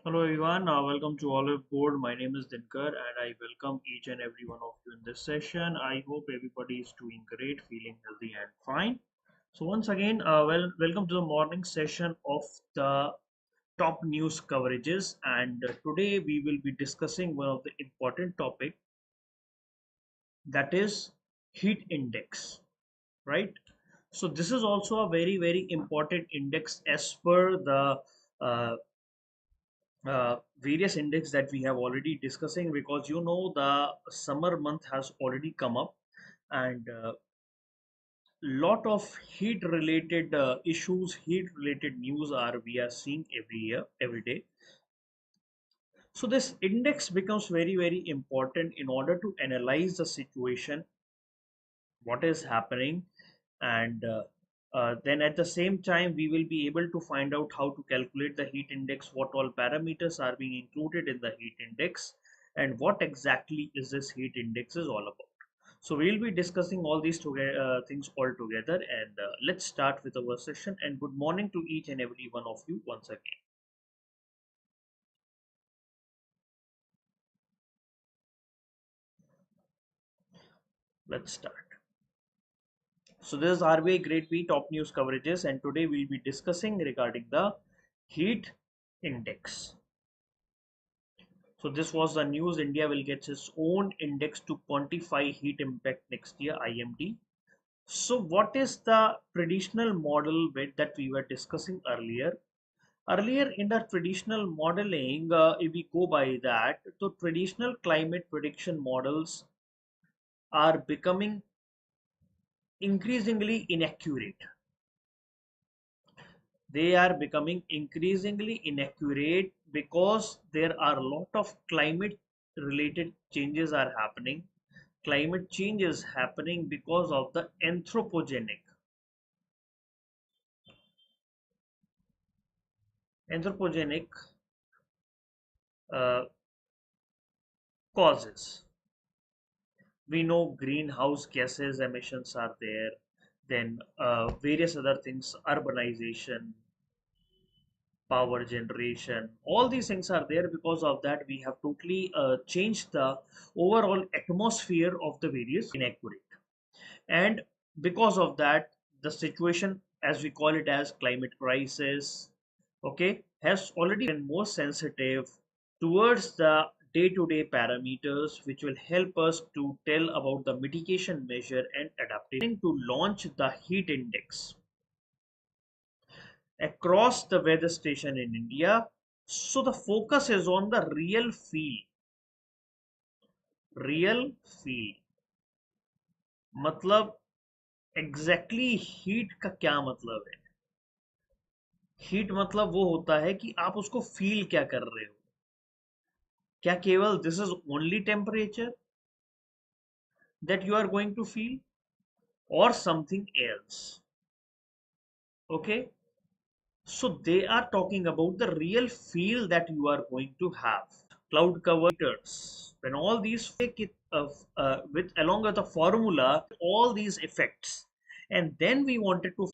Hello everyone, welcome to Oliveboard. My name is Dinkar and I welcome each and every one of you in this session. I hope everybody is doing great, feeling healthy and fine. So once again, welcome to the morning session of the top news coverages, and today we will be discussing one of the important topic, that is heat index, right? So this is also a very important index as per the uh, various index that we have already discussing, because the summer month has already come up, and lot of heat related issues, heat related news are we are seeing every year, every day. So this index becomes very important in order to analyze the situation, what is happening, and then at the same time we will be able to find out how to calculate the heat index, what all parameters are being included in the heat index, and what exactly is this heat index is all about. So we'll be discussing all these things all together, and let's start with our session. And good morning to each and every one of you once again. Let's start. So this is RBI Grade B top news coverages, and today we'll be discussing regarding the heat index. So this was the news. India will get its own index to quantify heat impact next year, IMD. So what is the traditional model that we were discussing earlier? Earlier in the traditional modeling, if we go by that, so traditional climate prediction models are becoming increasingly inaccurate. They are becoming increasingly inaccurate because there are a lot of climate related changes are happening. Climate change is happening because of the anthropogenic uh, causes. We know greenhouse gases emissions are there, then various other things, urbanization, power generation, all these things are there. Because of that we have totally changed the overall atmosphere of the various inaccurate, and because of that the situation, as we call it as climate crisis, okay, has already been more sensitive towards the day-to-day parameters, which will help us to tell about the mitigation measure and adaptation to launch the heat index across the weather station in India. So the focus is on the real feel मतलब exactly heat का क्या मतलब है? Heat मतलब वो होता है कि आप उसको फील क्या कर रहे हो, क्या केवल this is only temperature that you are going to feel, or something else. Okay, so they are talking about the real feel that you are going to have. Cloud covers, when all these fake it with along with the formula, all these effects, and then we wanted to.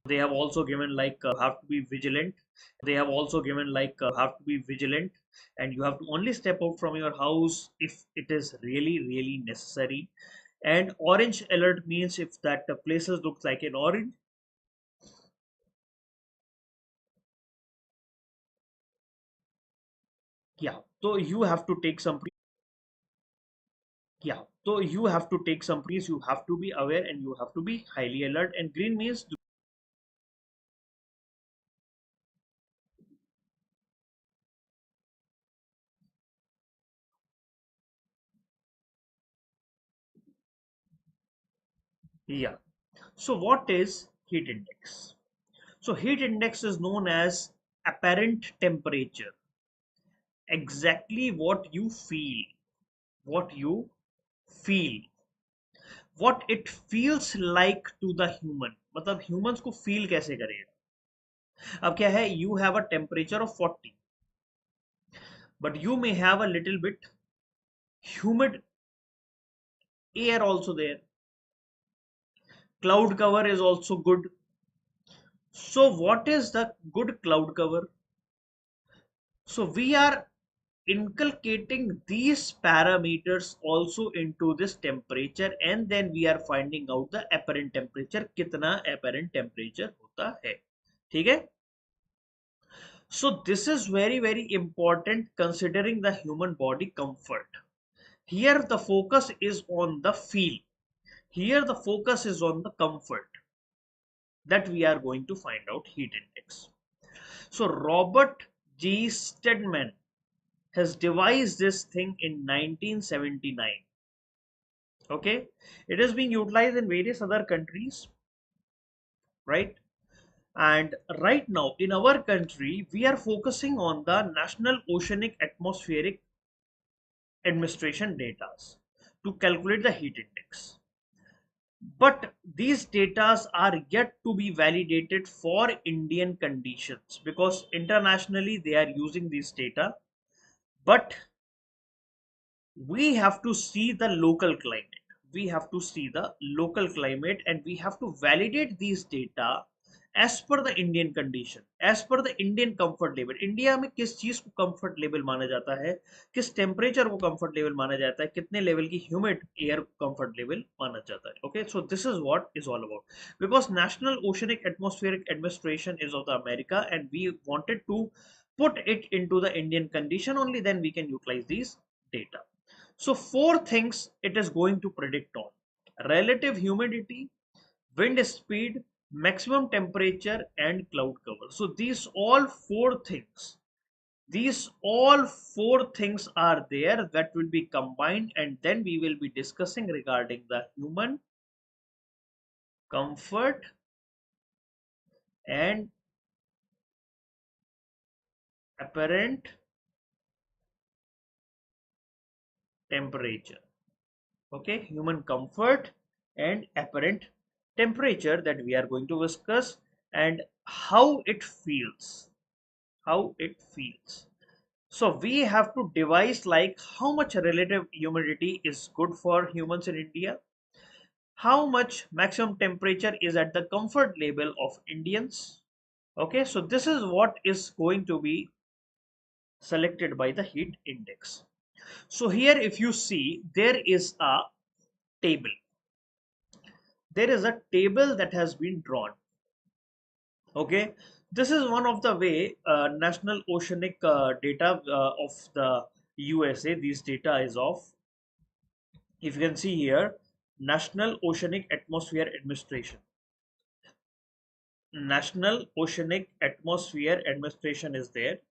They have also given like have to be vigilant. They have also given like have to be vigilant, and you have to only step out from your house if it is really necessary. And orange alert means if that places looks like an orange. Yeah, so you have to take some yeah, so you have to take some you have to be aware and you have to be highly alert. And green means yeah. So what is heat index? So heat index is known as apparent temperature, exactly what you feel, what it feels like to the human, मतलब humans को feel कैसे करेगा. अब क्या है, you have a temperature of 40, but you may have a little bit humid air also there. Cloud cover is also good. So what is the good cloud cover? So we are inculcating these parameters also into this temperature, and then we are finding out the apparent temperature, कितना apparent temperature होता है, ठीक है? So this is very important considering the human body comfort. Here the focus is on the feel. Here the focus is on the comfort that we are going to find out heat index. So Robert G. Stedman has devised this thing in 1979. Okay, it is being utilized in various other countries, right? And right now in our country, we are focusing on the National Oceanic Atmospheric Administration data to calculate the heat index. But these data are yet to be validated for Indian conditions, because internationally they are using these data, but we have to see the local climate. We have to see the local climate, and we have to validate these data as per the Indian condition, as per the Indian comfort level. India में किस चीज को comfort level माना जाता है, किस temperature को comfort level माना जाता है, कितने level की humid air को comfort level माना जाता है. Okay, so this is what is all about. Because National Oceanic Atmospheric Administration is of the America, and we wanted to put it into the Indian condition, only then we can utilize these data. So four things it is going to predict on: relative humidity, wind speed, maximum temperature, and cloud cover. So these all four things are there that will be combined, and then we will be discussing regarding the human comfort and apparent temperature. Okay, human comfort and apparent temperature, that we are going to discuss, and how it feels. So we have to devise like how much relative humidity is good for humans in India, how much maximum temperature is at the comfort level of Indians. Okay, so this is what is going to be selected by the heat index. So here if you see, there is a table. There is a table that has been drawn. Okay, this is one of the way National Oceanic data of the USA. These data is of, if you can see here, National Oceanic Atmosphere Administration. National Oceanic Atmosphere Administration is there.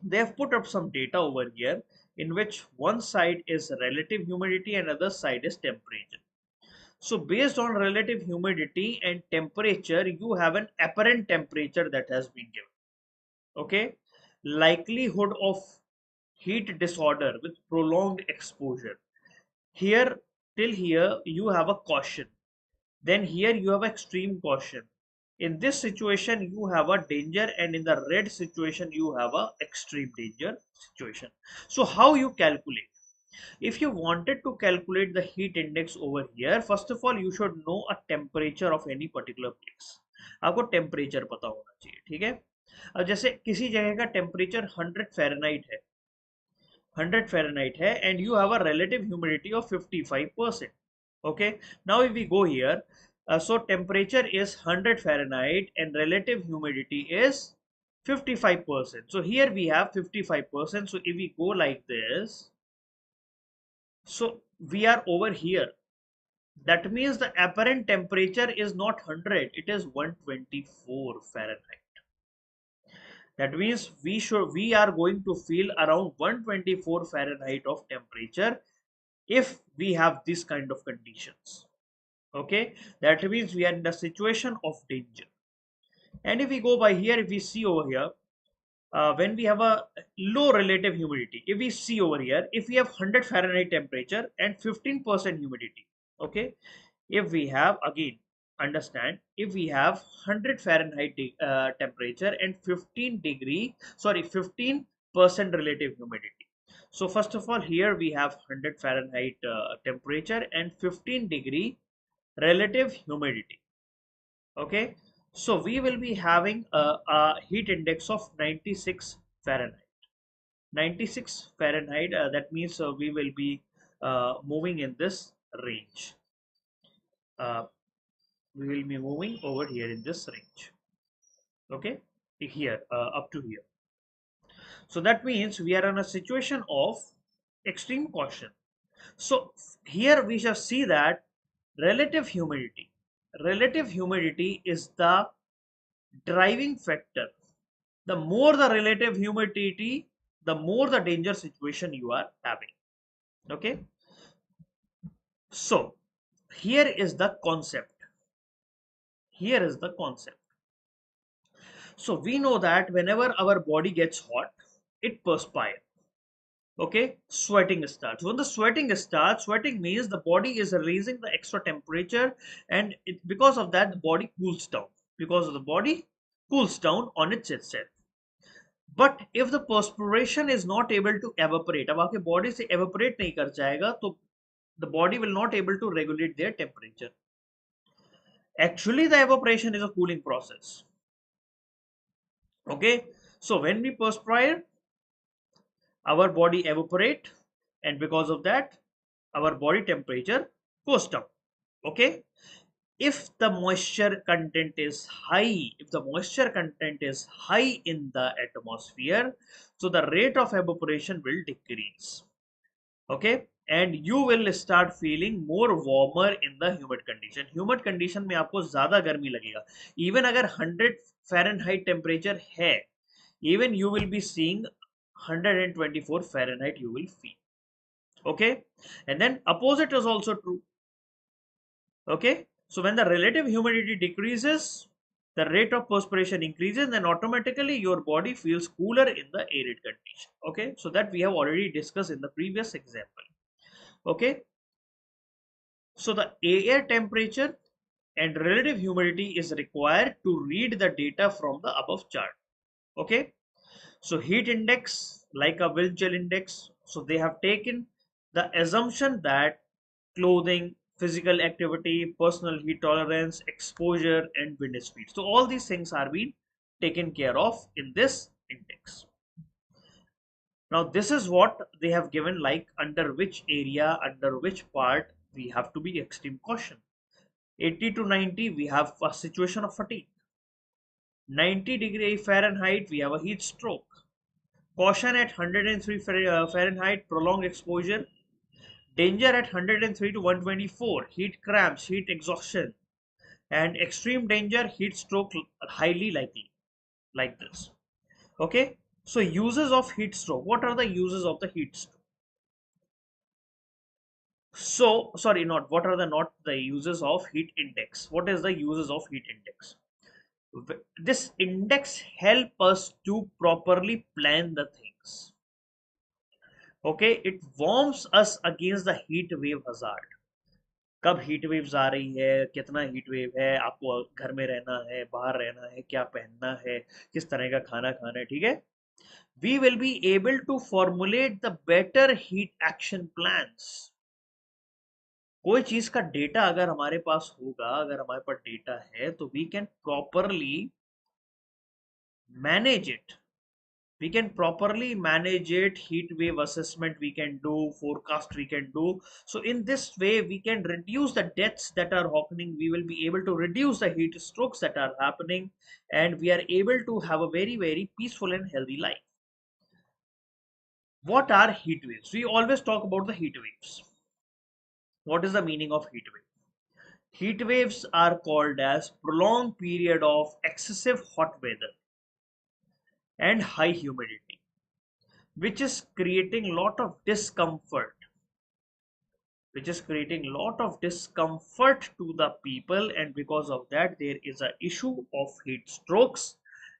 They have put up some data over here, in which one side is relative humidity and other side is temperature. So based on relative humidity and temperature, you have an apparent temperature that has been given. Okay, likelihood of heat disorder with prolonged exposure. Here till here you have a caution. Then here you have extreme caution. In this situation you have a danger, and in the red situation you have a extreme danger situation. So how you calculate? If you wanted to calculate the heat index over here, first of all you should know a temperature of any particular place. आपको temperature पता होना चाहिए, ठीक है? अब जैसे किसी जगह का टेम्परेचर 100 फ़ारेनहाइट है, 100 फ़ारेनहाइट है, and you have a relative humidity of 55%. Okay, now if we go here, so temperature is 100 Fahrenheit and relative humidity is 55%. So here we have 55%. So if we go like this, so we are over here. That means the apparent temperature is not 100, it is 124 Fahrenheit. That means we are going to feel around 124 Fahrenheit of temperature if we have this kind of conditions. Okay, that means we are in the situation of danger. And if we go by here, if we see over here, when we have a low relative humidity, if we see over here, if we have 100 Fahrenheit temperature and 15% humidity, okay, if we have, again understand, if we have 100 Fahrenheit temperature and 15% relative humidity. So first of all, here we have 100 Fahrenheit temperature and 15° relative humidity. Okay, so we will be having a heat index of 96 Fahrenheit. 96 Fahrenheit. That means we will be moving in this range. Uh, we will be moving over here in this range. Okay, here up to here. So that means we are in a situation of extreme caution. So here we shall see that relative humidity. Relative humidity is the driving factor. The more the relative humidity, the more the danger situation you are having. Okay. So here is the concept. Here is the concept. So we know that whenever our body gets hot, it perspires. Okay, sweating starts. When the sweating starts, sweating means the body is releasing the extra temperature, and because of that, the body cools down. Because of the body cools down on itself. But if the perspiration is not able to evaporate, अब आपके body से evaporate नहीं कर जाएगा, तो the body will not able to regulate their temperature. Actually, the evaporation is a cooling process. Okay, so when we perspire, our body evaporate, and because of that, our body temperature goes down. Okay, if the moisture content is high, if the moisture content is high in the atmosphere, so the rate of evaporation will decrease. Okay, and you will start feeling more warmer in the humid condition. Humid condition में आपको ज़्यादा गर्मी लगेगा. Even अगर 100 Fahrenheit temperature है, even you will be seeing 124 Fahrenheit you will feel. Okay, and then opposite is also true. Okay, so when the relative humidity decreases, the rate of perspiration increases, then automatically your body feels cooler in the arid condition. Okay, so that we have already discussed in the previous example. Okay, so the air temperature and relative humidity is required to read the data from the above chart. Okay, so heat index like a Wiltshire index, so they have taken the assumption that clothing, physical activity, personal heat tolerance, exposure, and wind speed. So all these things are being taken care of in this index. Now this is what they have given, like under which area, under which part we have to be extreme caution. 80 to 90 we have a situation of fatigue. 90 Fahrenheit we have a heat stroke. Caution at 103 Fahrenheit, prolonged exposure. Danger at 103 to 124, heat cramps, heat exhaustion, and extreme danger, heat stroke, highly likely, like this. Okay, so uses of heat stroke. What are the uses of the heat stroke? So sorry, not the uses of heat index. What is the uses of heat index? This index help us to properly plan the things. Okay, it warms us against the heat wave hazard. कब heat waves आ रही है, कितना heat wave है, आपको घर में रहना है, बाहर रहना है, क्या पहनना है, किस तरह का खाना खाना है. ठीक है, we will be able to formulate the better heat action plans. कोई चीज का डेटा अगर हमारे पास होगा, अगर हमारे पास डेटा है, तो we can properly manage it. We can properly manage it. Heat wave assessment we can do, forecast we can do. So in this way we can reduce the deaths that are happening. We will be able to reduce the heat strokes that are happening, and we are able to have a very peaceful and healthy life. What are heat waves? We always talk about the heat waves. What is the meaning of heat wave? Heat waves are called as prolonged period of excessive hot weather and high humidity, which is creating lot of discomfort, to the people, and because of that there is a issue of heat strokes,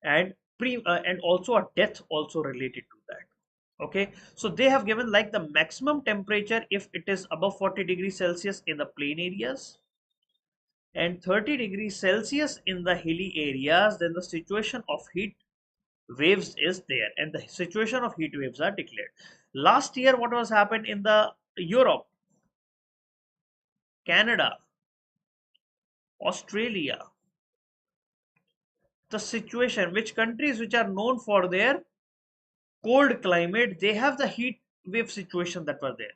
and and also a death also related to that. Okay, so they have given like the maximum temperature if it is above 40 degrees Celsius in the plain areas and 30 degrees Celsius in the hilly areas, then the situation of heat waves is there, and the situation of heat waves are declared. Last year what was happened in the Europe, Canada, Australia, the situation, which countries which are known for their cold climate, they have the heat wave situation that were there.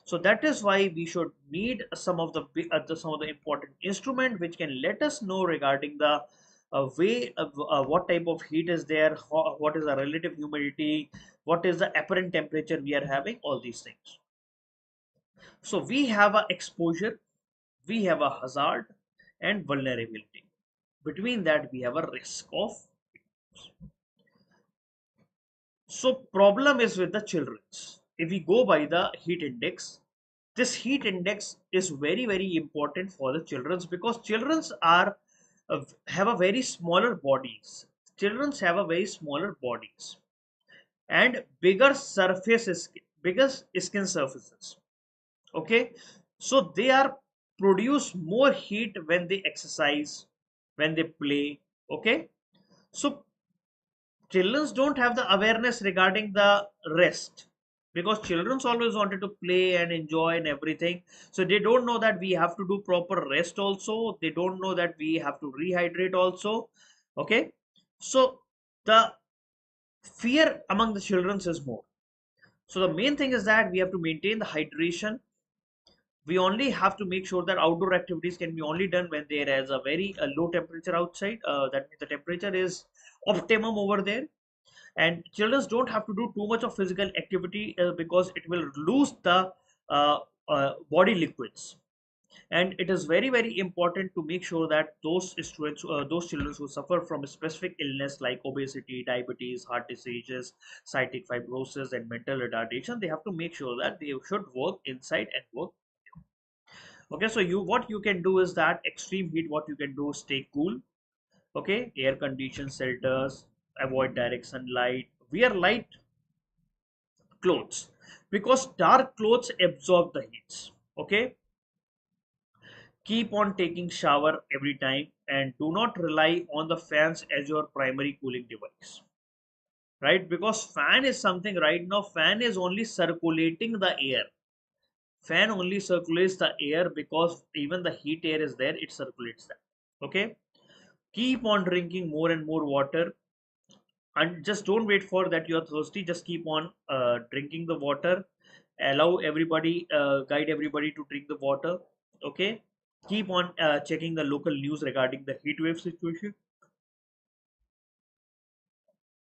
So that is why we should need some of some of the important instrument which can let us know regarding the way of what type of heat is there, what is the relative humidity, what is the apparent temperature we are having, all these things. So we have a exposure, we have a hazard and vulnerability. Between that we have a risk of. So problem is with the children's. If we go by the heat index, this heat index is very important for the children's, because children's are have a very smaller bodies. Children's have a very smaller bodies and bigger surfaces, bigger skin surfaces. Okay, so they are produce more heat when they exercise, when they play. Okay, so children don't have the awareness regarding the rest, because children always wanted to play and enjoy and everything. So they don't know that we have to do proper rest also. They don't know that we have to rehydrate also. Okay, so the fear among the children is more. So the main thing is that we have to maintain the hydration. We only have to make sure that outdoor activities can be only done when there is a very low temperature outside. That means the temperature is optimum over there, and children don't have to do too much of physical activity because it will lose the body liquids. And it is very important to make sure that those students, those children who suffer from a specific illness like obesity, diabetes, heart diseases, cystic fibrosis and mental retardation, they have to make sure that they should work inside and work. Okay, so what you can do is that extreme heat, what you can do is stay cool. Okay, air conditioned shelters, avoid direct sunlight, wear light clothes, because dark clothes absorb the heats. Okay, keep on taking shower every time and do not rely on the fans as your primary cooling device, right? Because fan is something, right now fan is only circulating the air. Fan only circulates the air, because even the heat air is there, it circulates that. Okay, keep on drinking more and more water, and just don't wait for that you're thirsty, just keep on drinking the water. Allow everybody, guide everybody to drink the water. Okay, keep on checking the local news regarding the heat wave situation,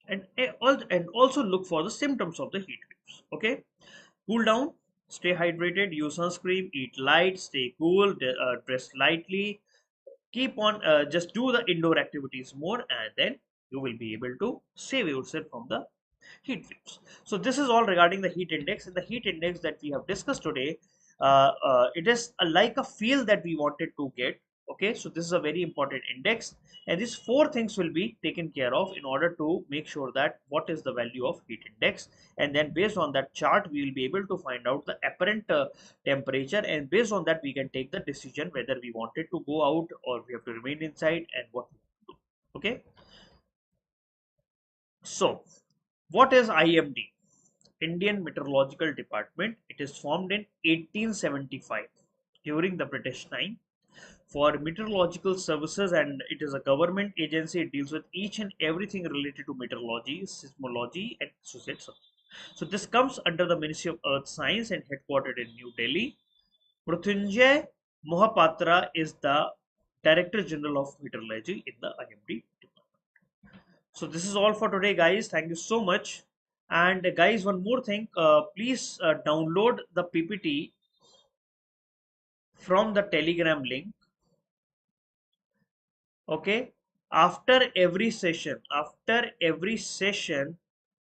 and also look for the symptoms of the heat waves. Okay, cool down, stay hydrated, use sunscreen, eat light, stay cool, dress lightly, keep on just do the indoor activities more, and then you will be able to save yourself from the heat waves. So this is all regarding the heat index. And the heat index that we have discussed today, it is like a field that we wanted to get. Okay, so this is a very important index, and these four things will be taken care of in order to make sure that what is the value of heat index, and then based on that chart we will be able to find out the apparent temperature, and based on that we can take the decision whether we wanted to go out or we have to remain inside and what we have to do. Okay, so what is IMD? Indian Meteorological Department. It is formed in 1875 during the British time for meteorological services, and it is a government agency. It deals with each and everything related to meteorology, seismology and associated services. So this comes under the Ministry of Earth Science and headquartered in New Delhi. Mrutyunjay Mohapatra is the Director General of Meteorology in the IMD. So this is all for today, guys. Thank you so much. And guys, one more thing, please download the PPT from the Telegram link. Okay, after every session,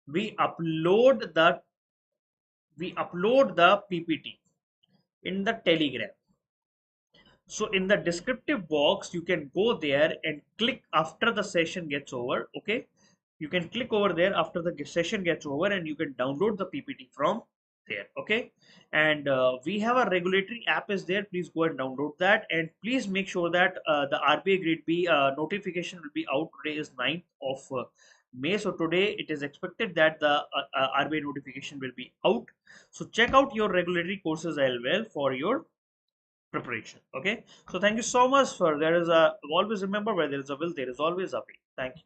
we upload the PPT in the Telegram. So in the descriptive box, you can go there and click after the session gets over. Okay, you can click over there after the session gets over, and you can download the PPT from there. Okay, and we have a regulatory app is there. Please go and download that, and please make sure that the RBI Grade B notification will be out. Today is 9th of May, so today it is expected that the RBI notification will be out. So check out your regulatory courses as well for your preparation. Okay, so thank you so much for, there is a, always remember, where there is a will there is always a way. Thank you.